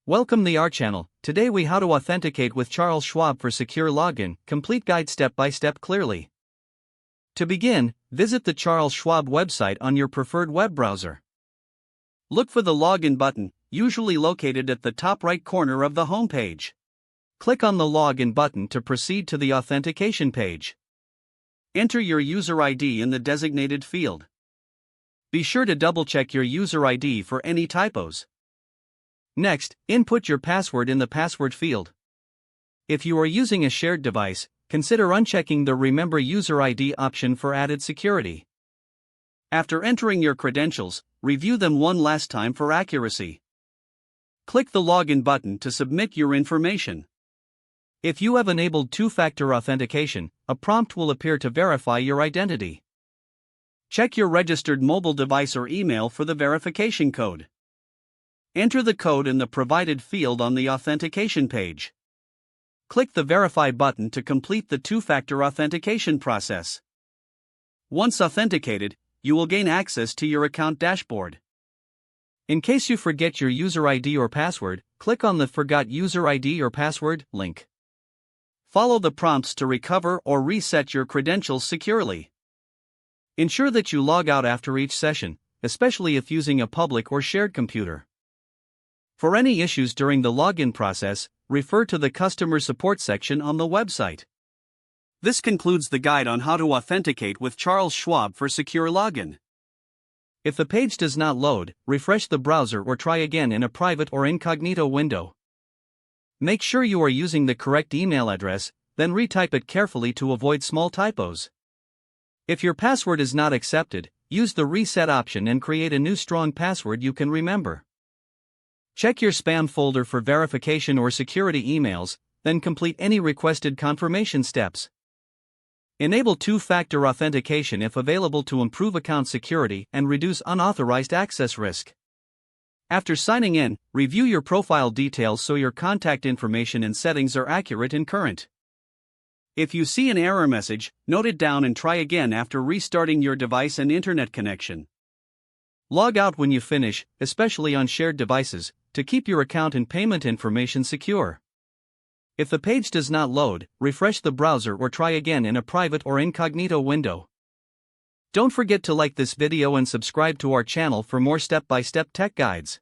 Welcome to our channel. Today we how to authenticate with Charles Schwab for secure login, complete guide step by step clearly. To begin, visit the Charles Schwab website on your preferred web browser. Look for the login button, usually located at the top right corner of the home page. Click on the login button to proceed to the authentication page. Enter your user ID in the designated field. Be sure to double-check your user ID for any typos. Next, input your password in the password field. If you are using a shared device, consider unchecking the Remember User ID option for added security. After entering your credentials, review them one last time for accuracy. Click the Login button to submit your information. If you have enabled two-factor authentication, a prompt will appear to verify your identity. Check your registered mobile device or email for the verification code. Enter the code in the provided field on the authentication page. Click the Verify button to complete the two-factor authentication process. Once authenticated, you will gain access to your account dashboard. In case you forget your user ID or password, click on the Forgot User ID or Password link. Follow the prompts to recover or reset your credentials securely. Ensure that you log out after each session, especially if using a public or shared computer. For any issues during the login process, refer to the customer support section on the website. This concludes the guide on how to authenticate with Charles Schwab for secure login. If the page does not load, refresh the browser or try again in a private or incognito window. Make sure you are using the correct email address, then retype it carefully to avoid small typos. If your password is not accepted, use the reset option and create a new strong password you can remember. Check your spam folder for verification or security emails, then complete any requested confirmation steps. Enable two-factor authentication if available to improve account security and reduce unauthorized access risk. After signing in, review your profile details so your contact information and settings are accurate and current. If you see an error message, note it down and try again after restarting your device and internet connection. Log out when you finish, especially on shared devices, to keep your account and payment information secure. If the page does not load, refresh the browser or try again in a private or incognito window. Don't forget to like this video and subscribe to our channel for more step-by-step tech guides.